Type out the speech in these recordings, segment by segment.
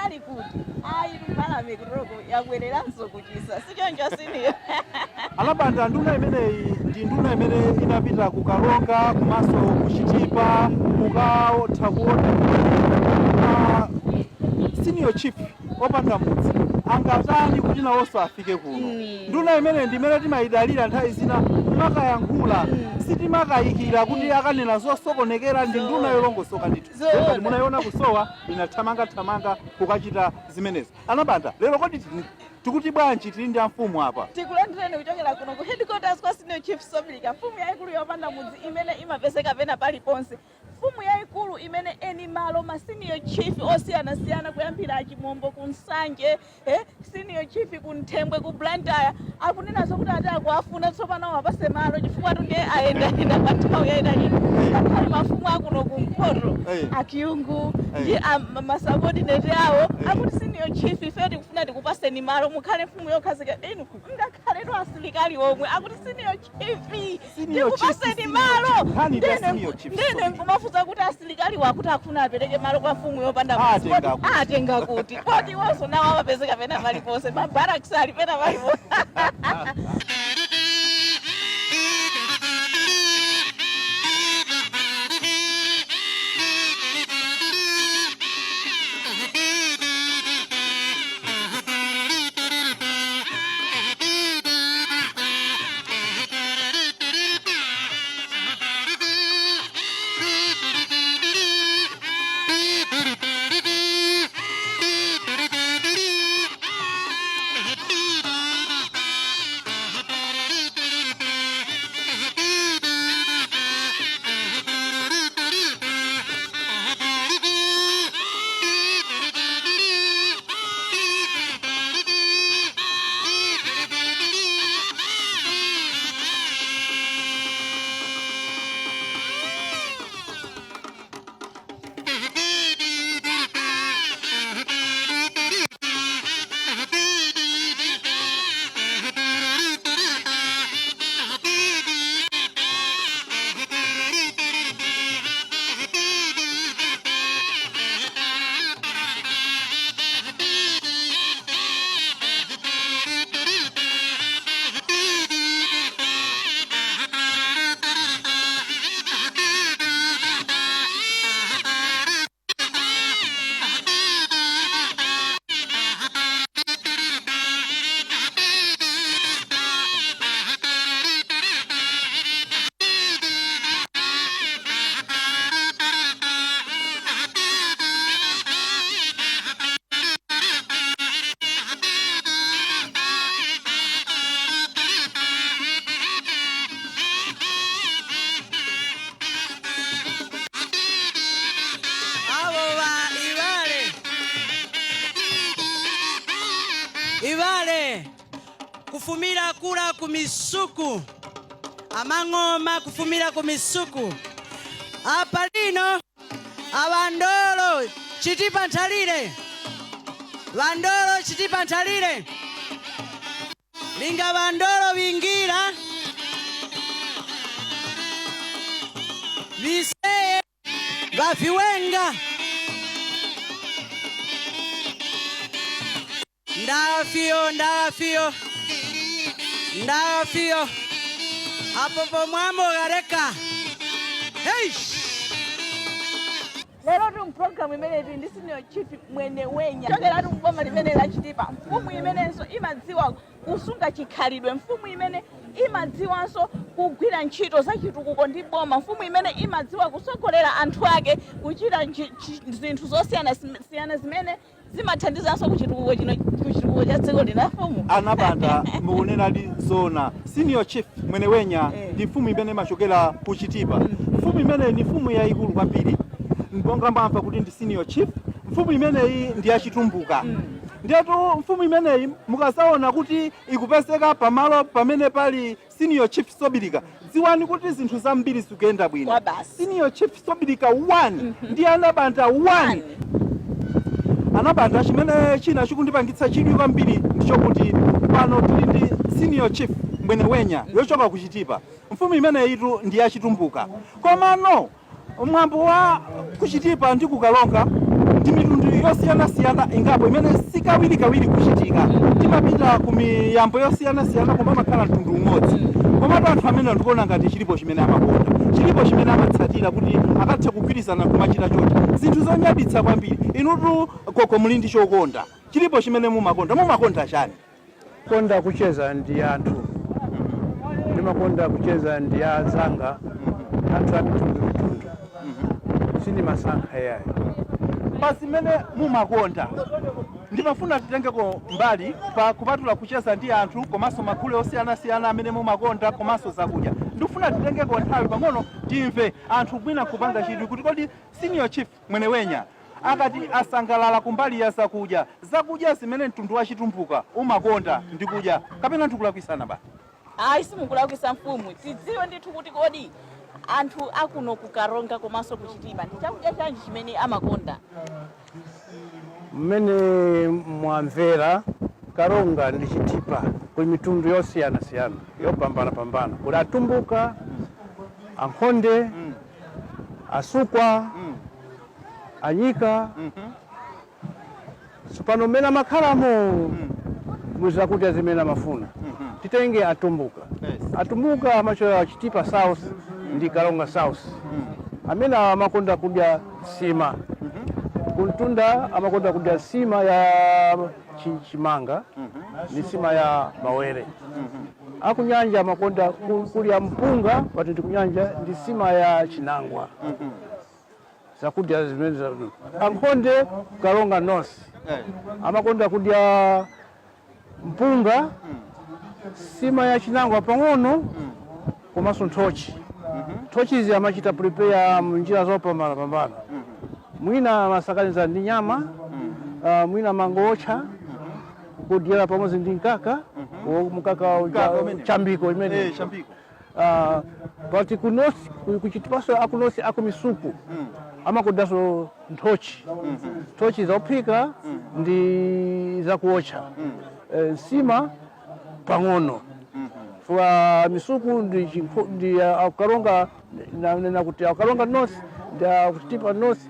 anali kuti ayi mbalame kutoko yabwereranso kuchisa sichoncho siniyo. Anabanda nduna imeneyi ndi nduna imene inapita kukalonga kumaso kuchitipa kukatha kuona senior chief wopanda mudzi angatani kuti nawonso afike kuno. Nduna imene ndimene timayidalira nthawi zina makayankhula sitimakayikira kuti akanena zosokonekera ndi nduna yolongosoka ndithu. Ngati munayiona kusowa inathamanga kukachita zimenezo. Anabanda lero kodi tikuti bwanji tili ndi mfumu apa? Tikulandireni kuchokera kuno ku headquarters kwa senior chief Sobilika, mfumu yayikulu yopanda mudzi imene imapezeka pena paliponse. Mfumu yayikulu imene eni malo ma senior chief osiyanasiyana kuyambira achimombo ku Nsanje, senior chief ku Nthembwe ku Blantyre akunenaso kuti ati akuafuna tsopano wapase malo chifukwa tunde ayenda pa nthawi yayitali. Ngakhale mafumu akuno kumpoto akiyungu ndi masubordinate awo akuti senior chief ife tikufuna tikupaseni malo mukhale mfumu yokhazika inu ngakhale asilikali omwe akuti senior chief tikupaseni malo. Ndene nkumafuza kuti asilikali wakuti akufuna apereke malo kwa mfumu yopanda mudzi atenga kuti kodi wonso nawo amapezeka pena paliponse mabaraks ali pena paliponse. Ibale kufumira kula kumisuku amang'oma kufumira kumisuku apa lino abandolo chitipa nthalire bandolo chitipa nthalire linga bandolo bingira biseye bafiwenga ndafio hapo pomwambo gareka hey. Lero tu program imene ndi senior chief mwene wenya chokera tu mboma limene la chitipa mfumu imenenso imadziwa kusunga chikhalidwe mfumu imene imadziwanso kugwira ntchito za chitukuko ndi boma mfumu imene imadziwa kusogolera anthu ake kuchita zinthu zosiyana zimene zimathandizanso kuchitukuko cha dziko lina mfumu. Anabanda mukunena ndi zona senior chief mwene wenya ndi mfumu imene imachokera kuchitipa mfumu imene ni mfumu yayikulu kwambiri mbonga mbamva kuti ndi senior chief mfumu imeneyi ndi yachitumbuka ndetu mfumu imeneyi mukasaona kuti ikupezeka pamalo pamene pali senior chief Sobilika dziwani kuti zinthu zambiri zikuyenda bwino. Senior chief Sobilika 1 ndi Anabanda 1 Anabanda chimene china chikundipangitsa chidwi kwambiri ndichokuti pano tili ndi senior chief mwene wenya yochoka kuchitipa mfumu imeneyi itu ndi yachitumbuka komano mwambo wa kuchitipa ndi kukalonga ndi mitundu yosiyana-siyana ingapo imene sikawirikawiri kuchitika. Timapita ku miyambo yosiyana-siyana koma amakhala mtundu umodzi. Komatu anthu amene ndikuona ngati chilipo chimene amakonda, chilipo chimene amatsatira kuti akathe kugwirizana kumachita choti. Zinthu zonyaditsa kwambiri. Inutu koko muli ndi chokonda. Chilipo chimene mumakonda chani? Konda kucheza ndi anthu. Ndimakonda kucheza ndi azanga. Anthu a mitundu. Sindi masankha yayo. Basi mene mumakonda ndimafuna titengeko mbali pa kupatula kucheza ndi anthu komanso magule osiyana-siyana amene mumakonda komanso zakudya. Ndikufuna titengeko nthawi pang'ono timve anthu mwina kupanga chidwi kuti kodi senior chief Mwenewenya akati asangalala kumbali ya zakudya zimene mtundu wa chitumbuka umakonda ndi kudya kapena ndikulakwitsana ba? Ayi simukulakwitsa mfumu. Tidziwe ndithu kuti kodi anthu akuno kukaronga komanso kuchitipa ndi chakudya chanji chimene amakonda. Mmene mwamvera karonga ndi chitipa kuli mitundu yosiyana-siyana yopambana-pambana. Kuli atumbuka, ankhonde, asukwa, anyika. Supano mmene amakhalamo muzakudya zimene amafuna. Titenge atumbuka. Atumbuka amachola chitipa south ndi karonga south. Amene amakonda kudya sima. Kuntunda amakonda kudya sima ya chimanga ni sima ya mawere. Akunyanja amakonda kudya mpunga pati kunyanja ndi sima ya chinangwa. Zakudya zimene ankhonde karonga north. Amakonda kudya mpunga sima ya chinangwa pang'ono komanso nthochi. Nthochi izi amachita prepare munjira zopambana. Mwina masakaniza ndi nyama, mwina mangocha, kudyera pamodzi ndi mkaka, mkaka chambiko imene. Pati kunosi kuchitipaso akunosi akumisuku. Amakodaso nthochi. Nthochi zakuphika ndi zakuocha. Sima pang'ono. Fwa misuku ndi akaronga na kuti akaronga nosi ndi kuchitipa nosi.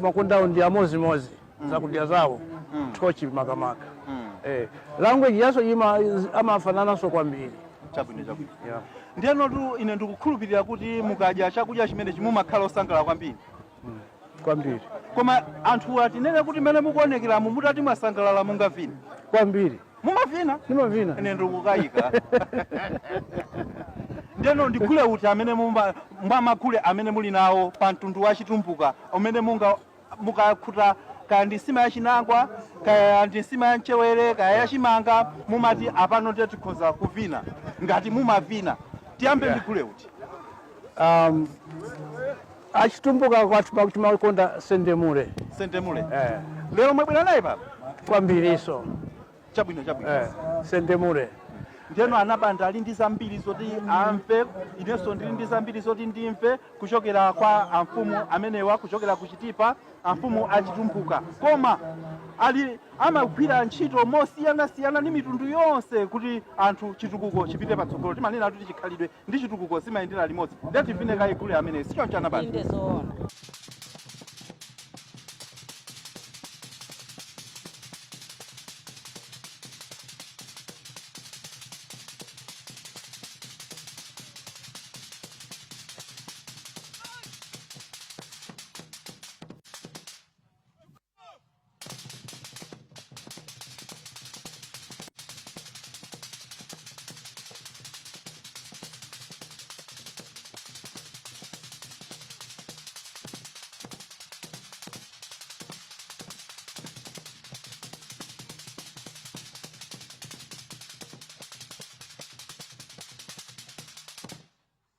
Makonda ndi amozi zakudya zawo nthochi makamaka. Language yaso amafanana so kwambiri. Chabwino. Ndiyeno tu ine ndikukhulupirira kuti mukadya chakudya chimene chimumakhala osangala kwambiri. Kwambiri. Koma anthu atinene kuti mene mukuonekera mutati mwasangalala mungavina. Kwambiri. Mumavina? Nimavina. Ine ndikukayika. Ndeno ndikhule kuti amene mbamagule amene muli nawo pa mtundu wa chitumbuka umene mukakhuta kaya ndi sima ya chinangwa kaya ndi sima ya mchewere kaya ya chimanga mumati apano ndiye tikhoza kuvina ngati mumavina tiyambe ndikhule kuti achitumbuka kwathu timakonda sendemule. Lero mwabwera naye papa kwambiriso. Chabwino. Sendemule. Ndiyeno anabanda ali ndi zambiri zoti amve, inenso ndili ndi zambiri zoti ndimve kuchokera kwa amfumu amenewa, kuchokera kuchitipa amfumu achitumbuka. Koma amagwira ntchito mosiyana-siyana ndi mitundu yonse kuti anthu chitukuko chipite patsogolo. Timanena kuti chikhalidwe ndi chitukuko zimayendera limodzi. Ndeti vine kayikule amene sichoncho anabanda. Inde zoona.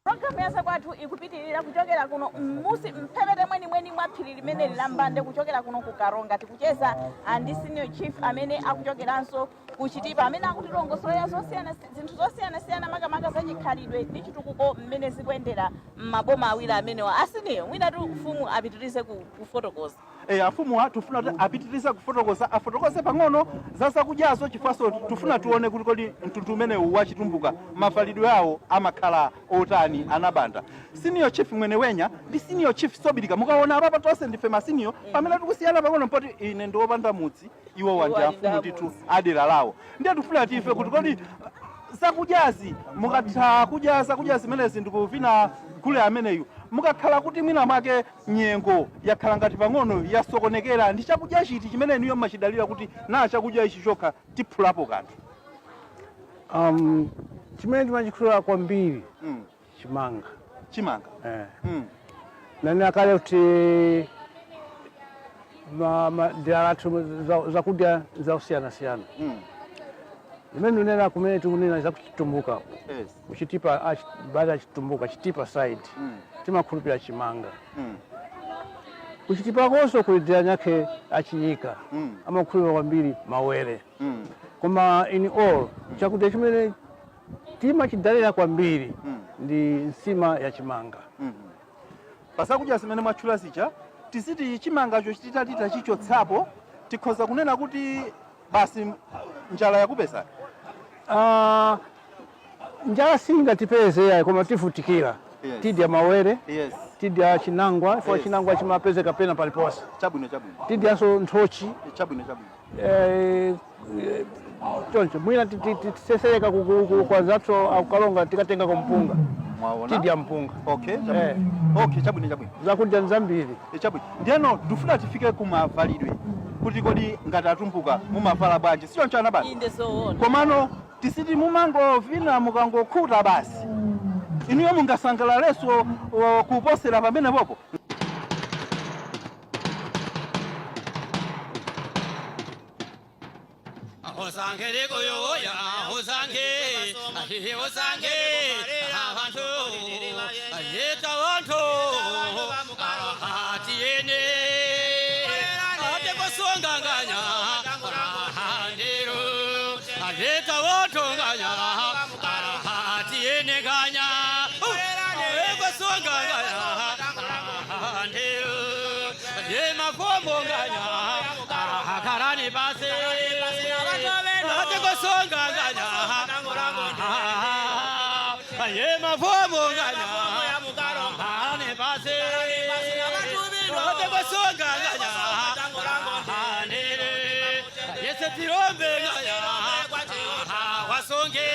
Programu ya kwathu ikupitirira kuchokera kuno musi mphepete mweni mwa phiri limene lilambande kuchokera kuno ku Karonga tikucheza ndi senior chief amene akuchokeranso kuchitipa amene akutilongosolera zinthu zosiyana makamaka zachikhalidwe ndi chitukuko mmene zikuyendera m'maboma awiri amenewa. Asiniyo mwina tu mfumu apitirize kufotokoza. Afumu tufuna kuti apitirize kufotokoza afotokoze pang'ono za zakudyazo chifukwa tufuna tione kuti kodi mtundu umenewu wachitumbuka mafalidwe awo amakhala otani anabanda. Senior chief Mwenewenya ndi senior chief Sobilika mukaona apa tonse ndife masenior pamene tikusiyana pang'ono mpoti ine ndiwopanda mudzi iwo wanja afumu ndithu adera lawo. Ndiye tufuna tife kuti kodi zakudyazi mukatha kudya zakudya zimenezi ndikuvina kule ameneyu mukakhala kuti mwina mwake nyengo yakhala ngati pang'ono yasokonekera ndi chakudya chiti chimene niyo machidalira kuti na chakudya ichi chokha tiphulapo kanthu. Chimene timachikhulula kwambiri chimanga nani akale kuti dera lathu zakudya zakusiyana imene unena kumene tikunena zakuchitumbuka kuchitipa baada ya chitumbuka chitipa side timakhulupira chimanga kuchitipa konso kulidira nyake achinyika amakhulupira kwambiri mawere koma in all chakudya chimene timachidalira kwambiri ndi nsima ya chimanga. Pasakudya zimene mwatchula zija tisiti chimangacho chititata chichotsapo tikhoza kunena kuti basi njala yakupesa. Njala singatipeze koma tifutikira. Tidya mawere, tidya chinangwa, for chinangwa chimapezeka pena paliponse. Chabwino. Tidyaso nthochi. Chabwino. Choncho mwina tisesereka kwanzathu akukalonga tikatenga kumpunga. Tidya mpunga. Okay, chabwino. Zakudya nzambiri. Chabwino. Ndiyeno dufuna tifike kumavalidwe kuti kodi ngati atumbuka mumavala bwanji sio nchana basi. Inde zoona. Komano tisiti mumangovina mukangokhuta basi. Inuyo mungasangalalenso kuposera pamene popo. Hosange koyoya hosange abantu ayeta wanto atiene ate kosonganganya handero ayeta wanto nganya atiene ganya kosonganganya handero ye mafomo nganya akarani base songa ganya aye mafomo ganya ane base rote songa ganya ane yese tirombe ganya wasonge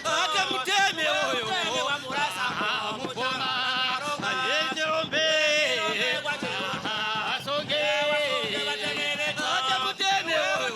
ate muteme oyo mupoma aye tirombe wasonge ate muteme oyo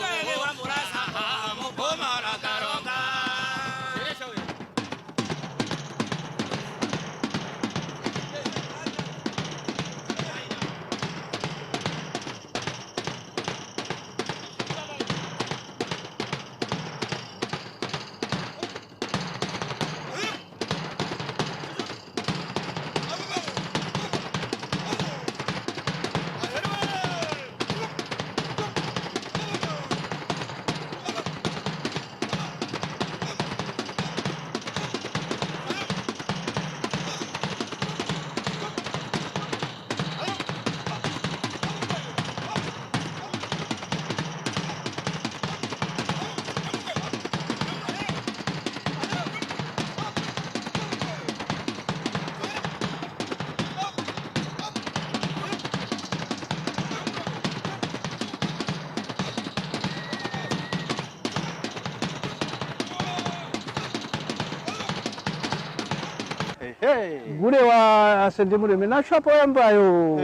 Gule wa Sendimule menachapo yambayo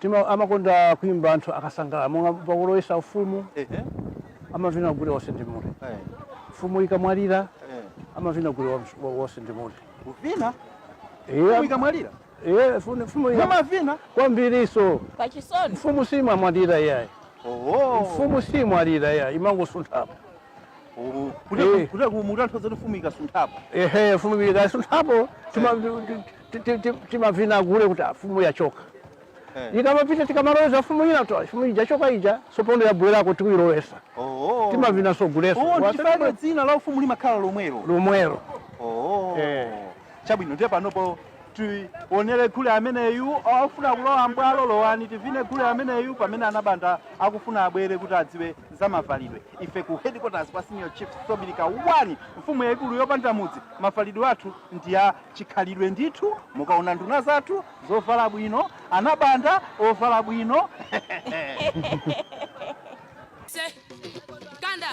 tima amakonda kuimba anthu akasangala monga pakuloyesa ufumu amavina gule wa Sendimule ufumu ikamwalira amavina gule wa Sendimule uvina ufumu ikamwalira ufumu amavina kwambiriso pachisoni ufumu simwamwalira yaye ufumu simwalira yaye imangosunthapo kuda kumutanthauza kuti ufumu ikasunthapo ufumu ikasunthapo timavina gule kuti ufumu yachoka ikamapita tikamaloza fumu ina to fumu ija choka ija sopondo yabwera kuti kuilowesa timavina soguleso ndifanye dzina la ufumu limakhala lomwero chabwino ndiye panopo tionere kule ameneyu afuna kulowa mbwalo lowani tivine kule ameneyu pamene anabanda akufuna abwere kuti adziwe za mafalidwe ife ku headquarters kwa Senior Chief Sobilika 1 mfumu yaikulu yopanda mudzi mafalidwe athu ndi ya chikhalidwe ndithu mukaona nduna zathu zovala bwino anabanda ovala bwino Kanda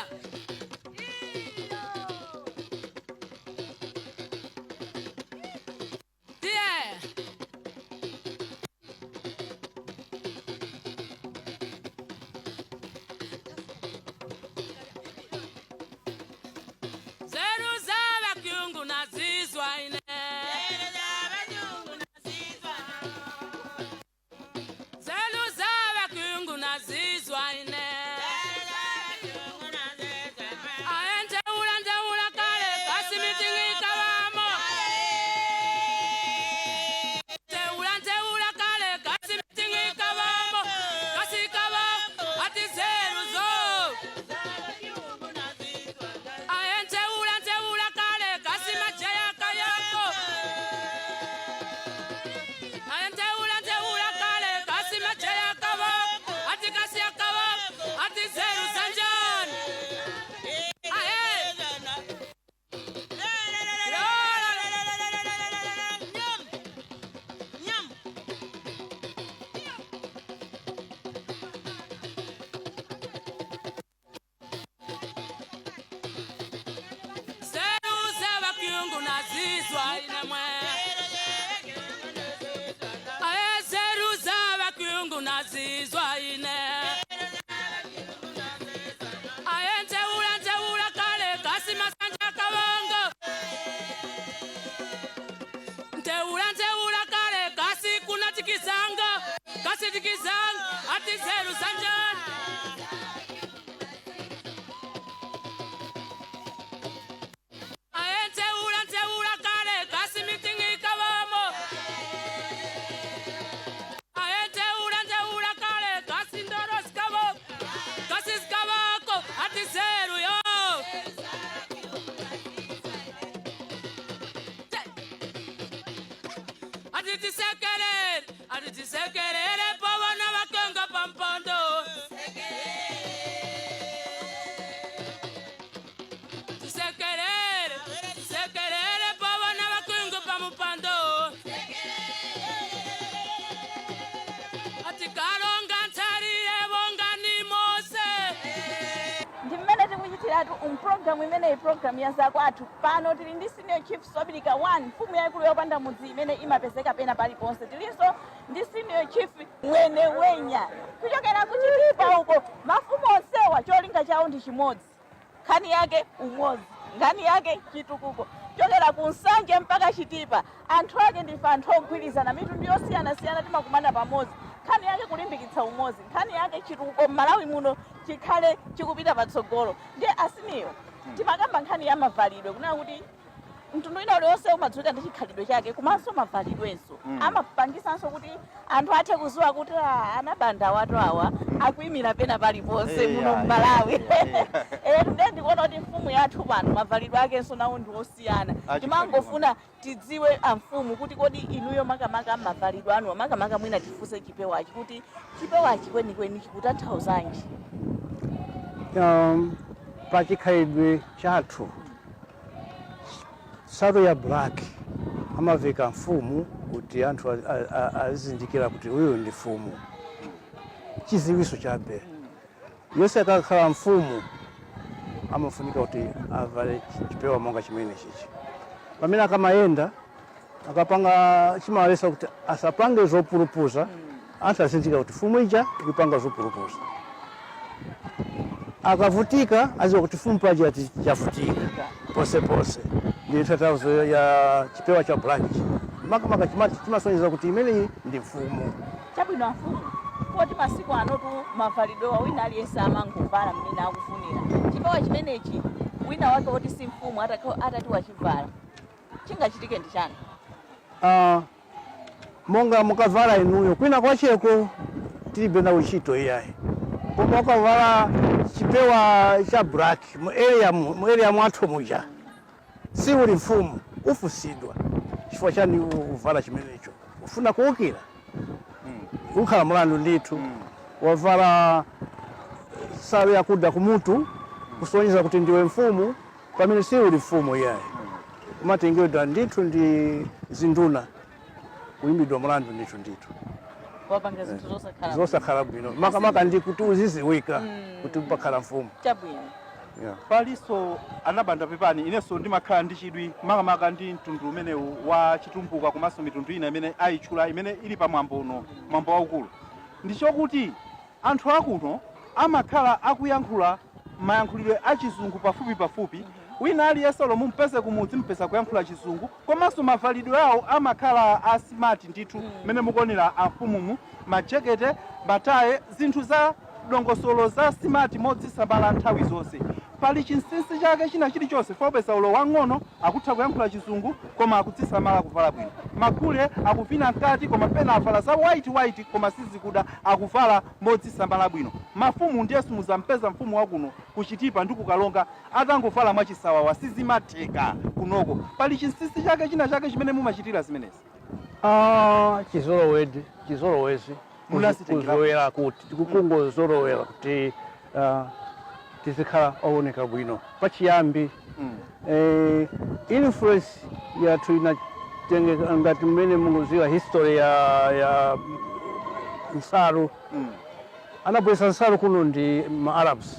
program imene program ya zakwathu pano tili ndi Senior Chief Sobilika 1 mfumu yaikulu yopanda mudzi imene imapezeka pena paliponse tilinso ndi Senior Chief Mwenewenya kuchokera kuchitipa uko mafumu onsewa cholinga chawo ndi chimodzi nkhani yake umodzi nkhani yake chitukuko chokera ku Nsanje mpaka Chitipa anthu ake ndife anthu ogwirizana mitundu yosiyana timakumana pamodzi nkhani yake kulimbikitsa umodzi nkhani yake chitukuko m'Malawi muno chikhale chikupita patsogolo ndiye asiniyo timakamba nkhani ya mavalidwe kunena kuti mtundu ina uliwonse umadziwika ndi chikhalidwe chake komanso mavalidwenso amapangisanso kuti anthu athe kuziwa kuti anabanda watu awa akuyimira pena paliponse muno m'Malawi ndiye ndikuona kuti mfumu yathu pano mavalidwe akenso nawo ndi osiyana timangofuna tidziwe amfumu kuti kodi inuyo makamaka mavalidwe anu makamaka mwina tifunse chipewachi kuti chipewachi kwenikweni chikutanthauzanji pa chikhalidwe chathu sado ya black amaveka mfumu kuti anthu azindikira kuti uyu ndi mfumu chiziwiso chabe yose akakhala mfumu amafunika kuti avale chipewa monga chimene chichi pamene akamayenda akapanga chimalesa kuti asapange zopulupuza anthu azindikira kuti mfumu ija ikupanga zopulupuza akavutika aziwa kuti mfumu paja chavutika pose ndi tatauzo ya chipewa cha black makamaka chimasonyeza kuti imeneyi ndi mfumu chabwino mfumu kuti masiku anotu mavalidwe wina aliyense amangovala mmene akufunira chipewa chimenechi wina wake woti si mfumu atati wachivala chingachitike ndi chani monga mukavala inuyo kwina kwacheko tilibe na uchito iyayi koma ukavala chipewa cha black mu area mwathu muja si uli mfumu ufusidwa chifukwa chani uvala chimenecho ufuna kuukira ukhala mulandu ndithu wavala sawe yakuda kumutu kusonyeza kuti ndiwe mfumu pamene si uli mfumu iyayi umatengedwa ndithu ndi zinduna kuyimbidwa mulandu ndithu wapanga zinthu zosakhala bwino makamaka ndi kuti uziziwika kuti upakhala mfumu chabwino. Paliso anabanda pepani inenso ndimakhala ndi chidwi makamaka ndi mtundu umenewu wa chitumbuka komanso mitundu ina imene ayitchula imene ili pa mwambo uno mwambo waukulu ndichokuti anthu akuno amakhala akuyankhula mayankhulidwe achizungu pafupi wina aliyense lomwe mpeze kumudzi mpeza kuyankhula chizungu komanso mavalidwe awo amakhala asimati ndithu mmene mukuonera amfumumu majekete bataye zinthu za dongosolo za simati modzisamala nthawi zonse pali chinsinsi chake china chilichonse fopeza ulo wang'ono akutha kuyankhula chizungu koma akudzisamala kuvala bwino magule akuvina mkati koma pena avala za white koma sizikuda akuvala modzisamala bwino mafumu ndiyesu muzampeza mfumu wakuno kuchitipa ndi kukalonga atangovala mwachisawawa sizimatheka kunoko pali chinsinsi chake china chake chimene mumachitira zimenezi chizolowezi kuzolowera kuti kukungozolowera kuti tizikhala ooneka bwino pachiyambi influence yathu inatengeka ngati mmene mukuziwa history ya nsalu anabweza nsalu kuno ndi ma-Arabs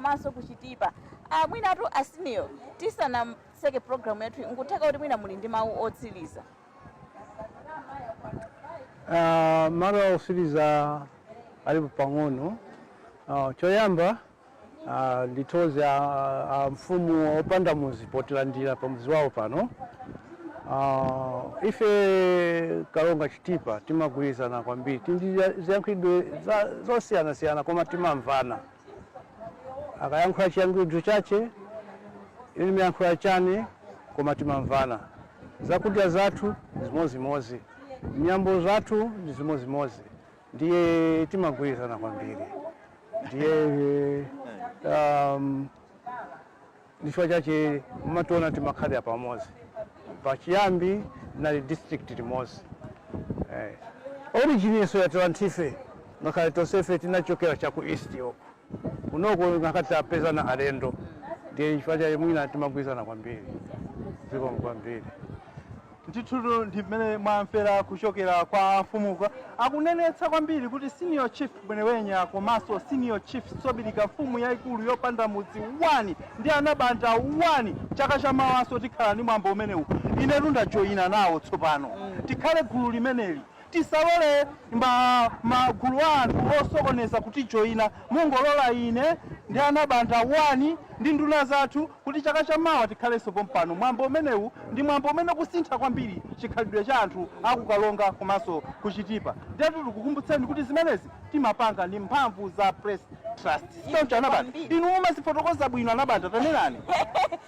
komanso kuchitipa mwinatu asiniyo tisanaseke programu yathu nkutheka kuti mwina muli ndi mawu otsiriza. Malo osiriza alipo pang'ono. Choyamba nditoze mfumu opanda muzi potilandira pamuzi wawo pano. Ife Kalonga Chitipa timagwirizana kwambiri, ziyankhulidwe zosiyana-siyana koma timamvana. Akayankhula chiyankhulidwe chache ine miyankhula chane koma timamvana. Zakudya zathu zimozimozi, nyambo zathu ndi zimozimozi, ndiye timagwirizana kwambiri. Ndiye ndichifukwa chache mumationa timakhalira pamozi. Pachiyambi nali district limodzi. Origin yeso ya Atlantife ngakhale tonsefe tinachokera cha ku east yoko. Kunoko ngakati apeza na alendo. Ndiye chifukwa chache mwina timagwirizana kwambiri. Ziko kwambiri. Ndithu ndimene mwamvera kuchokera kwa mfumuka akunenetsa kwambiri kuti senior chief Mwenewenya komanso senior chief Sobilika mfumu yayikulu yopanda mudzi 1 ndi anabanja 1 chaka chamawanso tikhala ndi mwambo umenewu. Ine ndajoyina nawo tsopano tikhale gulu limeneli tisalole magulu anthu osokoneza kuti joyina mungolola ine ndi anabanja 1 ndi nduna zathu kuti chaka chamawa tikhalenso pompano. Mwambo umenewu ndi mwambo umene kusintha kwambiri chikhalidwe cha anthu akukalonga komanso kuchitipa. Ndiye tikukumbutseni kuti zimenezi timapanga ndi mphamvu za Press Trust. Sonja anabanja inu mumazifotokoza bwino anabanja tanenani.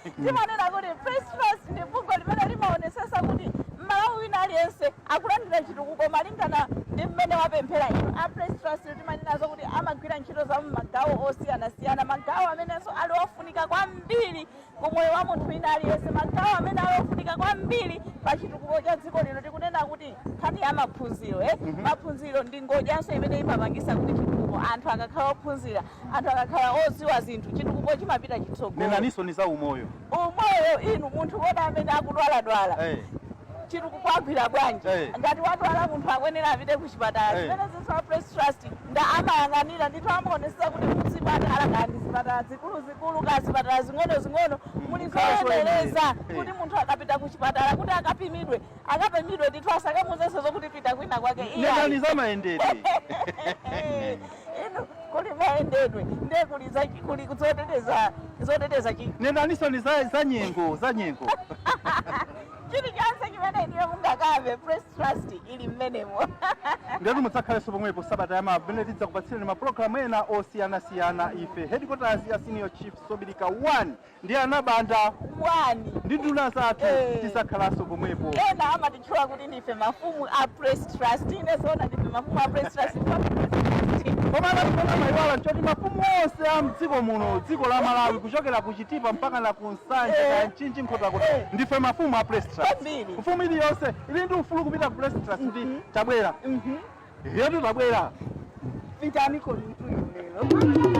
Timanena kuti Press Trust ndi bungwe limene limaonetsa kuti Malawi wina aliyense akulandira chitukuko malingana ndi mmene wapemphera inu. Press Trust timanenazo kuti amagwira ntchito za magawo osiyana-siyana, magawo amenenso ali ofunika kwambiri kumoyo wa munthu wina aliyense, magawo amene ali ofunika kwambiri pa chitukuko cha dziko lino. Tikunena kuti nkhani ya maphunziro maphunziro ndi ngodyanso imene imapangisa kuti chitukuko anthu akakhala ophunzira, anthu akakhala odziwa zinthu, chitukuko chimapita chitsogolo. Nenaniso ni za umoyo. Umoyo inu munthu wona amene akudwala chitukuko agwira bwanji ngati wadwala munthu akwenera apite ku chipatala. Zimene zinso Press Trust nda amayang'anira ndithu amaonesa kuti muzipatala ngati zipatala zikulu ka zipatala zing'ono muli zoyenereza kuti munthu akapita ku chipatala kuti akapimidwe ndithu asakamuzenso zokuti pita kwina kwake. Nenani za mayendedwe. Inu kuli mayendedwe ndiye kuli zoteteza nenaniso ni za nyengo chili chanse chimene ndiye mungakave Press Trust ili mmenemo. Ndatu mutsakhalenso pomwepo sabata yamawa pamene tidzakupatsirani mapulogalamu ena osiyana-siyana. Ife headquarters ya senior chief Sobilika 1 ndi anabanja 1 ndi nduna zathu tisakhalanso pomwepo. Ena amatitchula kuti ndife mafumu a Press Trust. Ine zona ndife mafumu a Press Trust. Koma anatipona maiwala nchoti mafumu onse a mdziko muno, dziko la Malawi kuchokera kuchitipa mpaka na kunsanje ka mchinji nkhotakota ndife mafumu a Press Trust. Mfumu iliyonse ili ndi ufulu kupita ku Press Trust ndi tabwera. Yetu tabwera. Vitani ko lero.